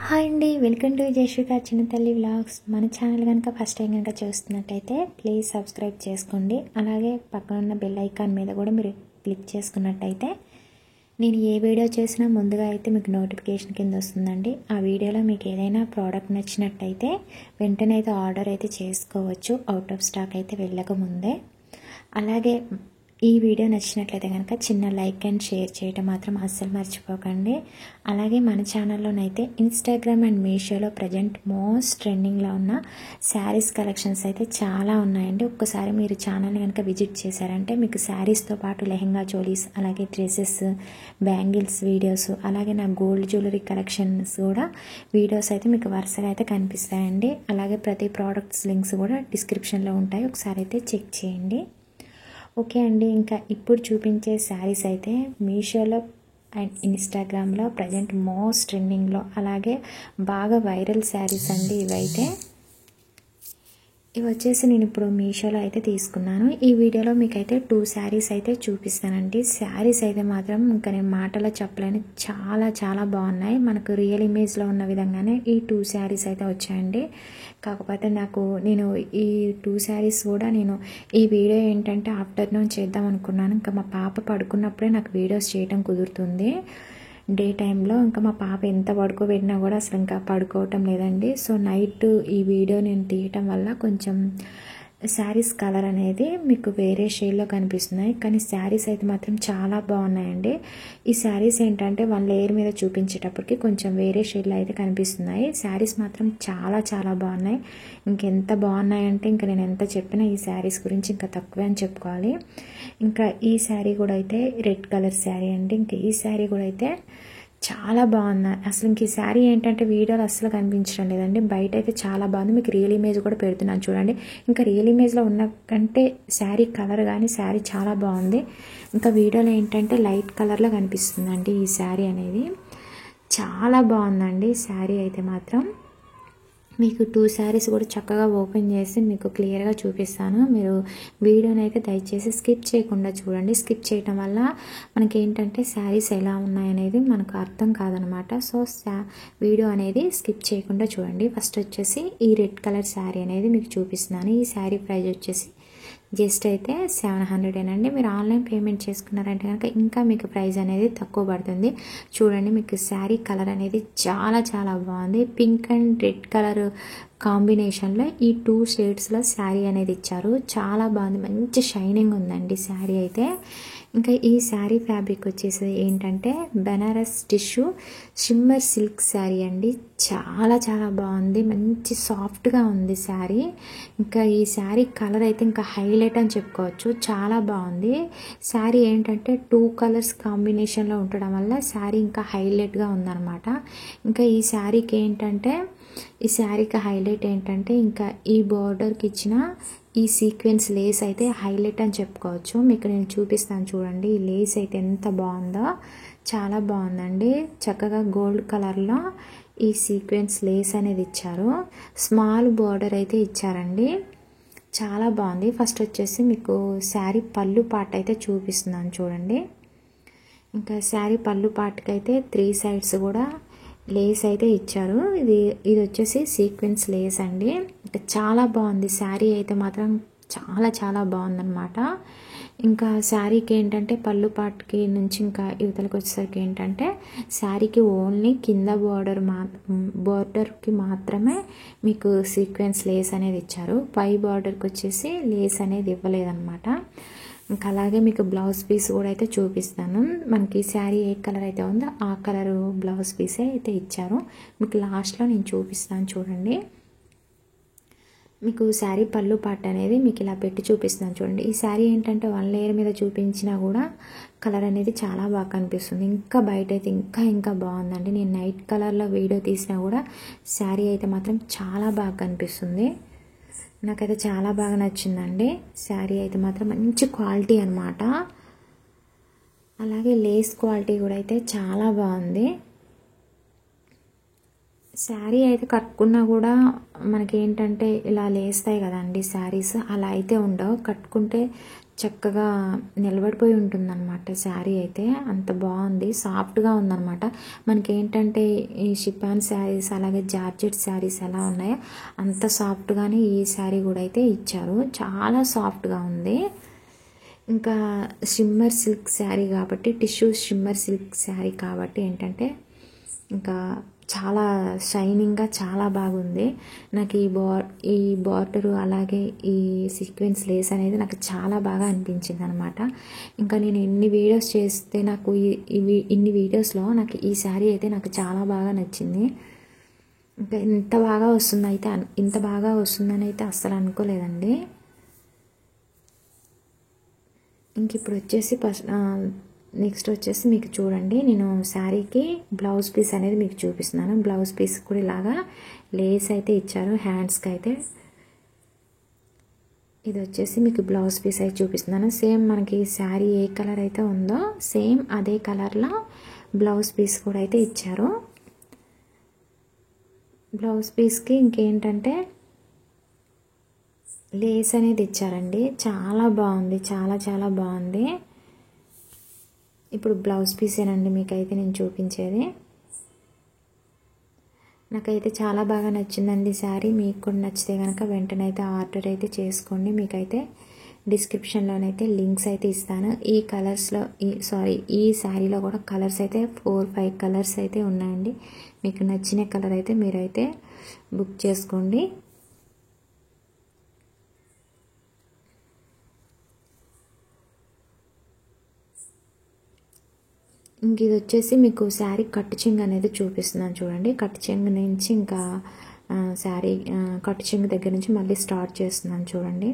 Hi అండి, welcome to జయశ్రీక చిన్న తల్లి వ్లాగ్స్. మన ఛానల్ కనుక ఫస్ట్ టైం కనుక చూస్తున్నట్టయితే ప్లీజ్ సబ్స్క్రైబ్ చేసుకోండి. అలాగే పక్కన ఉన్న బెల్ ఐకాన్ మీద కూడా మీరు క్లిక్ చేసుకున్నట్టయితే నేను ఏ వీడియో చేసినా ముందుగా అయితే మీకు నోటిఫికేషన్ కింద వస్తుందండి. ఆ వీడియోలో మీకు ఏదైనా ప్రోడక్ట్ నచ్చినట్టయితే వెంటనే అయితే ఆర్డర్ అయితే చేసుకోవచ్చు, అవుట్ ఆఫ్ స్టాక్ అయితే వెళ్ళకముందే. అలాగే ఈ వీడియో నచ్చినట్లయితే కనుక చిన్న లైక్ అండ్ షేర్ చేయడం మాత్రం అస్సలు మర్చిపోకండి. అలాగే మన ఛానల్లోనైతే ఇన్స్టాగ్రామ్ అండ్ మీషోలో ప్రజెంట్ మోస్ట్ ట్రెండింగ్లో ఉన్న శారీస్ కలెక్షన్స్ అయితే చాలా ఉన్నాయండి. ఒక్కసారి మీరు ఛానల్ని కనుక విజిట్ చేశారంటే మీకు శారీస్తో పాటు లెహెంగా చోలీస్, అలాగే డ్రెస్సెస్, బ్యాంగిల్స్ వీడియోస్, అలాగే నా గోల్డ్ జ్యువెలరీ కలెక్షన్స్ కూడా వీడియోస్ అయితే మీకు వరుసగా అయితే కనిపిస్తాయండి. అలాగే ప్రతి ప్రోడక్ట్స్ లింక్స్ కూడా డిస్క్రిప్షన్లో ఉంటాయి, ఒకసారి అయితే చెక్ చేయండి. ఓకే అండి, ఇంకా ఇప్పుడు చూపించే శారీస్ అయితే మీషోలో అండ్ ఇన్స్టాగ్రామ్లో ప్రజెంట్ మోస్ట్ ట్రెండింగ్లో, అలాగే బాగా వైరల్ శారీస్ అండి ఇవైతే. ఇవి వచ్చేసి నేను ఇప్పుడు మీషోలో అయితే తీసుకున్నాను. ఈ వీడియోలో మీకైతే 2 శారీస్ అయితే చూపిస్తానండి. శారీస్ అయితే మాత్రం ఇంకా నేను మాటలో చెప్పలేను, చాలా చాలా బాగున్నాయి. మనకు రియల్ ఇమేజ్లో ఉన్న విధంగానే ఈ 2 శారీస్ అయితే వచ్చాయండి. కాకపోతే నేను ఈ 2 శారీస్ కూడా నేను ఈ వీడియో ఏంటంటే ఆఫ్టర్నూన్ చేద్దాం అనుకున్నాను. ఇంకా మా పాప పడుకున్నప్పుడే నాకు వీడియోస్ చేయడం కుదురుతుంది. డే టైంలో ఇంకా మా పాప ఎంత పడుకోబెట్టినా కూడా అసలు ఇంకా పడుకోవటం లేదండి. సో నైట్ ఈ వీడియో నేను తీయటం వల్ల కొంచెం శారీస్ కలర్ అనేది మీకు వేరే షేడ్లో కనిపిస్తున్నాయి, కానీ శారీస్ అయితే మాత్రం చాలా బాగున్నాయండి. ఈ శారీస్ ఏంటంటే 1 లేయర్ మీద చూపించేటప్పటికి కొంచెం వేరే షేడ్లో అయితే కనిపిస్తున్నాయి. శారీస్ మాత్రం చాలా చాలా బాగున్నాయి. ఇంకెంత బాగున్నాయంటే ఇంకా నేను ఎంత చెప్పినా ఈ శారీస్ గురించి ఇంకా తక్కువే అని చెప్పుకోవాలి. ఇంకా ఈ శారీ కూడా అయితే రెడ్ కలర్ శారీ అండి. ఇంకా ఈ శారీ కూడా అయితే చాలా బాగుంది. అసలు ఇంక ఈ శారీ ఏంటంటే వీడియోలో అస్సలు కనిపించడం లేదండి, బయట అయితే చాలా బాగుంది. మీకు రియల్ ఇమేజ్ కూడా పెడుతున్నాను చూడండి. ఇంకా రియల్ ఇమేజ్లో ఉన్న కంటే శారీ కలర్ కానీ శారీ చాలా బాగుంది. ఇంకా వీడియోలో ఏంటంటే లైట్ కలర్లో కనిపిస్తుందండి ఈ శారీ అనేది. చాలా బాగుందండి శారీ అయితే మాత్రం. మీకు 2 శారీస్ కూడా చక్కగా ఓపెన్ చేసి మీకు క్లియర్గా చూపిస్తాను. మీరు వీడియోని అయితే దయచేసి స్కిప్ చేయకుండా చూడండి. స్కిప్ చేయటం వల్ల మనకి ఏంటంటే శారీస్ ఎలా ఉన్నాయనేది మనకు అర్థం కాదనమాట. సో వీడియో అనేది స్కిప్ చేయకుండా చూడండి. ఫస్ట్ వచ్చేసి ఈ రెడ్ కలర్ శారీ అనేది మీకు చూపిస్తున్నాను. ఈ శారీ ప్రైస్ వచ్చేసి జస్ట్ అయితే 700 అండి. మీరు ఆన్లైన్ పేమెంట్ చేసుకున్నారంటే కనుక ఇంకా మీకు ప్రైస్ అనేది తక్కువ పడుతుంది. చూడండి, మీకు శారీ కలర్ అనేది చాలా చాలా బాగుంది. పింక్ అండ్ రెడ్ కలర్ కాంబినేషన్లో ఈ 2 షేడ్స్లో శారీ అనేది ఇచ్చారు. చాలా బాగుంది, మంచి షైనింగ్ ఉందండి శారీ అయితే. ఇంకా ఈ శారీ ఫ్యాబ్రిక్ వచ్చేసి ఏంటంటే Banaras tissue shimmer silk sari అండి. చాలా చాలా బాగుంది, మంచి సాఫ్ట్గా ఉంది శారీ. ఇంకా ఈ శారీ కలర్ అయితే ఇంకా హైలైట్ అని చెప్పుకోవచ్చు, చాలా బాగుంది. శారీ ఏంటంటే 2 కలర్స్ కాంబినేషన్లో ఉండడం వల్ల శారీ ఇంకా హైలైట్గా ఉందన్నమాట. ఇంకా ఈ శారీకి హైలైట్ ఏంటంటే ఇంకా ఈ బోర్డర్కి ఇచ్చిన ఈ సీక్వెన్స్ లేస్ అయితే హైలైట్ అని చెప్పుకోవచ్చు. మీకు నేను చూపిస్తాను చూడండి. ఈ లేస్ అయితే ఎంత బాగుందో, చాలా బాగుందండి. చక్కగా గోల్డ్ కలర్లో ఈ సీక్వెన్స్ లేస్ అనేది ఇచ్చారు. స్మాల్ బోర్డర్ అయితే ఇచ్చారండి, చాలా బాగుంది. ఫస్ట్ వచ్చేసి మీకు శారీ పళ్ళు పార్ట్ అయితే చూపిస్తున్నాను చూడండి. ఇంకా శారీ పళ్ళు పార్ట్కి అయితే 3 సైడ్స్ కూడా లేస్ అయితే ఇచ్చారు. ఇది వచ్చేసి సీక్వెన్స్ లేస్ అండి. ఇంకా చాలా బాగుంది శారీ అయితే మాత్రం, చాలా చాలా బాగుందన్నమాట. ఇంకా శారీకి ఏంటంటే పళ్ళు పార్ట్కి నుంచి ఇంకా యువతలకు వచ్చేసరికి ఏంటంటే శారీకి ఓన్లీ కింద బోర్డర్కి మాత్రమే మీకు సీక్వెన్స్ లేస్ అనేది ఇచ్చారు. పై బార్డర్కి వచ్చేసి లేస్ అనేది ఇవ్వలేదన్నమాట. ఇంకా అలాగే మీకు బ్లౌజ్ పీస్ కూడా అయితే చూపిస్తాను. మనకి శారీ ఏ కలర్ అయితే ఉందో ఆ కలర్ బ్లౌజ్ పీసే అయితే ఇచ్చారు. మీకు లాస్ట్లో నేను చూపిస్తాను చూడండి. మీకు శారీ పళ్ళు పార్ట్ అనేది మీకు ఇలా పెట్టి చూపిస్తాను చూడండి. ఈ శారీ ఏంటంటే 1 లేయర్ మీద చూపించినా కూడా కలర్ అనేది చాలా బాగా కనిపిస్తుంది. ఇంకా బయట అయితే ఇంకా బాగుందండి. నేను నైట్ కలర్లో వీడియో తీసినా కూడా శారీ అయితే మాత్రం చాలా బాగా కనిపిస్తుంది. నాకైతే చాలా బాగా నచ్చిందండి శారీ అయితే మాత్రం, మంచి క్వాలిటీ అనమాట. అలాగే లేస్ క్వాలిటీ కూడా అయితే చాలా బాగుంది. శారీ అయితే కట్టుకున్నా కూడా మనకి ఏంటంటే ఇలా లేస్తాయి కదండి శారీస్, అలా అయితే ఉండవు. కట్టుకుంటే చక్కగా నిలబడిపోయి ఉంటుందన్నమాట. శారీ అయితే అంత బాగుంది, సాఫ్ట్గా ఉందన్నమాట. మనకి ఏంటంటే ఈ షిఫాన్ శారీస్ అలాగే జార్జెట్ శారీస్ ఎలా ఉన్నాయో అంత సాఫ్ట్గానే ఈ శారీ కూడా అయితే ఇచ్చారు. చాలా సాఫ్ట్గా ఉంది. ఇంకా షిమ్మర్ సిల్క్ శారీ కాబట్టి, టిష్యూ షిమ్మర్ సిల్క్ శారీ కాబట్టి ఏంటంటే ఇంకా చాలా షైనింగ్గా చాలా బాగుంది. నాకు ఈ బార్డరు అలాగే ఈ సీక్వెన్స్ లేస్ అనేది నాకు చాలా బాగా అనిపించింది అనమాట. ఇంకా నేను ఎన్ని వీడియోస్ చేస్తే నాకు ఇన్ని వీడియోస్లో నాకు ఈ శారీ అయితే నాకు చాలా బాగా నచ్చింది. ఇంకా ఇంత బాగా వస్తుందని అయితే అస్సలు అనుకోలేదండి. ఇంక ఇప్పుడు వచ్చేసి నెక్స్ట్ వచ్చేసి మీకు చూడండి, నేను శారీకి బ్లౌజ్ పీస్ అనేది మీకు చూపిస్తున్నాను. బ్లౌజ్ పీస్ కూడా ఇలాగా లేస్ అయితే ఇచ్చారు హ్యాండ్స్కి అయితే. ఇది వచ్చేసి మీకు బ్లౌజ్ పీస్ అయితే చూపిస్తున్నాను. సేమ్ మనకి శారీ ఏ కలర్ అయితే ఉందో సేమ్ అదే కలర్లో బ్లౌజ్ పీస్ కూడా అయితే ఇచ్చారు. బ్లౌజ్ పీస్కి ఇంకేంటంటే లేస్ అనేది ఇచ్చారండి. చాలా బాగుంది, చాలా చాలా బాగుంది. ఇప్పుడు బ్లౌజ్ పీసేనండి మీకైతే నేను చూపించేది. నాకైతే చాలా బాగా నచ్చిందండి శారీ. మీకు కూడా నచ్చితే కనుక వెంటనే అయితే ఆర్డర్ అయితే చేసుకోండి. మీకైతే డిస్క్రిప్షన్లోనైతే లింక్స్ అయితే ఇస్తాను. ఈ కలర్స్లో ఈ శారీలో కూడా కలర్స్ అయితే 4-5 కలర్స్ అయితే ఉన్నాయండి. మీకు నచ్చిన కలర్ అయితే మీరైతే బుక్ చేసుకోండి. ఇంక ఇది వచ్చేసి మీకు శారీ కట్టు చెంగు అనేది చూపిస్తున్నాను చూడండి. కట్టు చెంగు నుంచి ఇంకా శారీ కట్టు చెంగు దగ్గర నుంచి మళ్ళీ స్టార్ట్ చేస్తున్నాను చూడండి.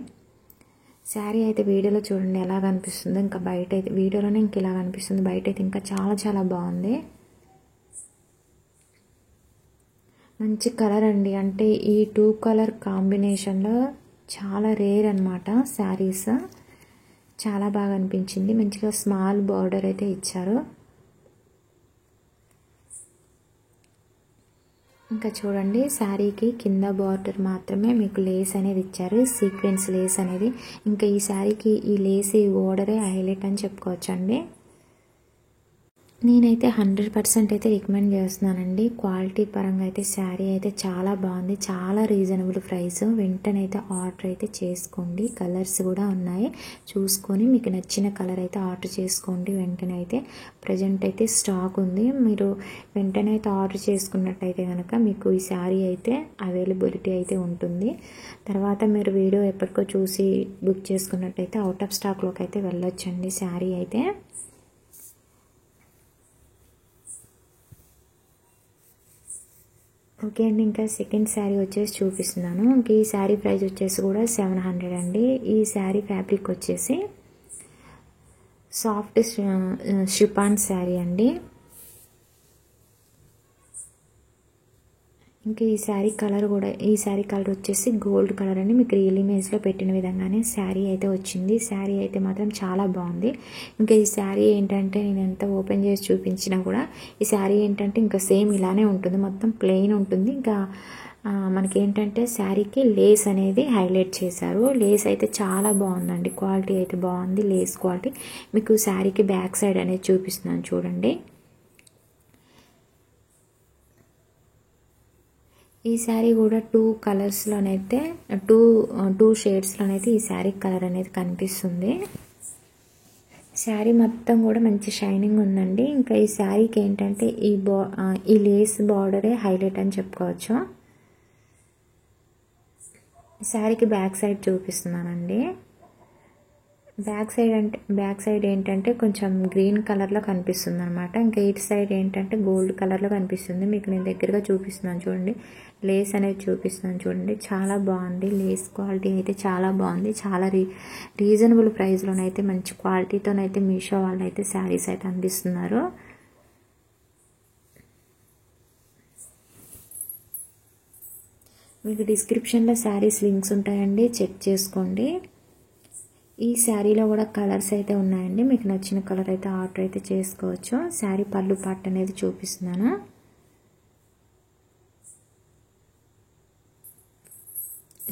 శారీ అయితే వీడియోలో చూడండి ఎలా కనిపిస్తుందో, ఇంకా బయట అయితే వీడియోలోనే ఇంక ఇలా కనిపిస్తుంది, బయట అయితే ఇంకా చాలా చాలా బాగుంది. మంచి కలర్ అండి. అంటే ఈ 2 కలర్ కాంబినేషన్లో చాలా రేర్ అనమాట శారీస్. చాలా బాగా అనిపించింది. మంచిగా స్మాల్ బార్డర్ అయితే ఇచ్చారు. ఇంకా చూడండి, శారీకి కింద బార్డర్ మాత్రమే మీకు లేస్ అనేది ఇచ్చారు, సీక్వెన్స్ లేస్ అనేది. ఇంకా ఈ శారీకి ఈ లేస్ ఈ బోర్డరే హైలైట్ అని చెప్పుకోవచ్చండి. నేనైతే 100% అయితే రికమెండ్ చేస్తున్నానండి. క్వాలిటీ పరంగా అయితే శారీ అయితే చాలా బాగుంది, చాలా రీజనబుల్ ప్రైస్. వెంటనే అయితే ఆర్డర్ అయితే చేసుకోండి. కలర్స్ కూడా ఉన్నాయి, చూసుకొని మీకు నచ్చిన కలర్ అయితే ఆర్డర్ చేసుకోండి. వెంటనే అయితే ప్రజెంట్ అయితే స్టాక్ ఉంది. మీరు వెంటనే అయితే ఆర్డర్ చేసుకున్నట్టయితే కనుక మీకు ఈ శారీ అయితే అవైలబిలిటీ అయితే ఉంటుంది. తర్వాత మీరు వీడియో ఎప్పటికో చూసి బుక్ చేసుకున్నట్టయితే అవుట్ ఆఫ్ స్టాక్లోకి అయితే వెళ్ళొచ్చండి శారీ అయితే. ఓకే అండి, ఇంకా సెకండ్ శారీ వచ్చేసి చూపిస్తున్నాను. ఇంక ఈ శారీ ప్రైస్ వచ్చేసి కూడా 700 అండి. ఈ శారీ ఫ్యాబ్రిక్ వచ్చేసి సాఫ్ట్ షిఫాన్ శారీ అండి. ఇంకా ఈ శారీ కలర్ వచ్చేసి గోల్డ్ కలర్ అండి. మీకు రియల్ ఇమేజ్లో పెట్టిన విధంగానే శారీ అయితే వచ్చింది. శారీ అయితే మాత్రం చాలా బాగుంది. ఇంకా ఈ శారీ ఏంటంటే నేను ఎంత ఓపెన్ చేసి చూపించినా కూడా ఈ శారీ ఏంటంటే ఇంకా సేమ్ ఇలానే ఉంటుంది, మొత్తం ప్లెయిన్ ఉంటుంది. ఇంకా మనకేంటంటే శారీకి లేస్ అనేది హైలైట్ చేశారు. లేస్ అయితే చాలా బాగుందండి, క్వాలిటీ అయితే బాగుంది లేస్ క్వాలిటీ. మీకు శారీకి బ్యాక్ సైడ్ అనేది చూపిస్తున్నాను చూడండి. ఈ శారీ కూడా 2 కలర్స్లోనైతే 2 షేడ్స్లోనైతే ఈ శారీ కలర్ అనేది కనిపిస్తుంది. శారీ మొత్తం కూడా మంచి షైనింగ్ ఉందండి. ఇంకా ఈ శారీకి ఏంటంటే ఈ లేస్ బార్డరే హైలైట్ అని చెప్పుకోవచ్చు. శారీకి బ్యాక్ సైడ్ చూపిస్తున్నానండి. బ్యాక్ సైడ్ ఏంటంటే కొంచెం గ్రీన్ కలర్లో కనిపిస్తుంది అనమాట. ఇంకా ఇటు సైడ్ ఏంటంటే గోల్డ్ కలర్లో కనిపిస్తుంది. మీకు నేను దగ్గరగా చూపిస్తున్నాను చూడండి, లేస్ అనేది చూపిస్తున్నాను చూడండి. చాలా బాగుంది, లేస్ క్వాలిటీ అయితే చాలా బాగుంది. చాలా రీజనబుల్ ప్రైస్లోనైతే మంచి క్వాలిటీతోనైతే మీషో వాళ్ళు అయితే శారీస్ అయితే అందిస్తున్నారు. మీకు డిస్క్రిప్షన్లో శారీస్ లింక్స్ ఉంటాయండి, చెక్ చేసుకోండి. ఈ శారీలో కూడా కలర్స్ అయితే ఉన్నాయండి. మీకు నచ్చిన కలర్ అయితే ఆర్డర్ అయితే చేసుకోవచ్చు. శారీ పళ్ళు పార్ట్ అనేది చూపిస్తున్నాను.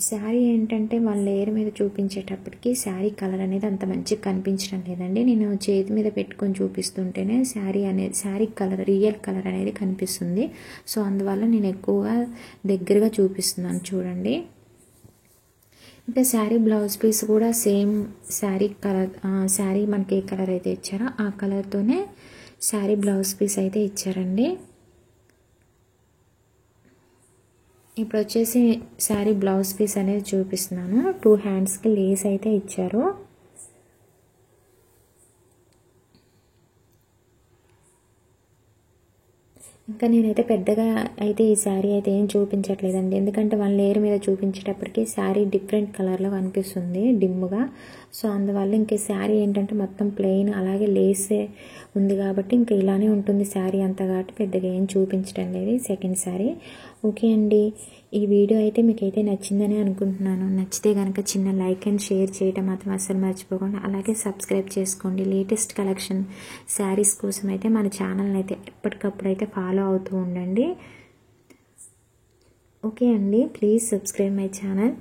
శారీ ఏంటంటే వాళ్ళ లేయర్ మీద చూపించేటప్పటికి శారీ కలర్ అనేది అంత మంచిగా కనిపించడం లేదండి. నేను చేతి మీద పెట్టుకొని చూపిస్తుంటేనే శారీ కలర్ రియల్ కలర్ అనేది కనిపిస్తుంది. సో అందువల్ల నేను ఎక్కువగా దగ్గరగా చూపిస్తున్నాను చూడండి. ఇంకా శారీ బ్లౌజ్ పీస్ కూడా సేమ్ శారీ కలర్, శారీ మనకి ఏ కలర్ అయితే ఇచ్చారో ఆ కలర్తోనే శారీ బ్లౌజ్ పీస్ అయితే ఇచ్చారండి. ఇప్పుడు వచ్చేసి శారీ బ్లౌజ్ పీస్ అనేది చూపిస్తున్నాను. 2 హ్యాండ్స్కి లేస్ అయితే ఇచ్చారు. ఇంకా నేనైతే పెద్దగా అయితే ఈ శారీ అయితే ఏం చూపించట్లేదండి, ఎందుకంటే వాళ్ళ లేయర్ మీద చూపించేటప్పటికి శారీ డిఫరెంట్ కలర్లో కనిపిస్తుంది డిమ్గా. సో అందువల్ల ఇంక శారీ ఏంటంటే మొత్తం ప్లెయిన్ అలాగే లేసే ఉంది కాబట్టి ఇంకా ఇలానే ఉంటుంది శారీ అంతా, కాబట్టి పెద్దగా ఏం చూపించడం లేదు సెకండ్ శారీ. ఓకే అండి, ఈ వీడియో అయితే మీకైతే నచ్చిందని అనుకుంటున్నాను. నచ్చితే కనుక చిన్న లైక్ అండ్ షేర్ చేయడం మాత్రం అస్సలు మర్చిపోకుండా, అలాగే సబ్స్క్రైబ్ చేసుకోండి. లేటెస్ట్ కలెక్షన్ శారీస్ కోసం అయితే మన ఛానల్ని అయితే ఎప్పటికప్పుడు అయితే ఫాలో అవుతూ ఉండండి. ఓకే అండి, ప్లీజ్ సబ్స్క్రైబ్ మై ఛానల్.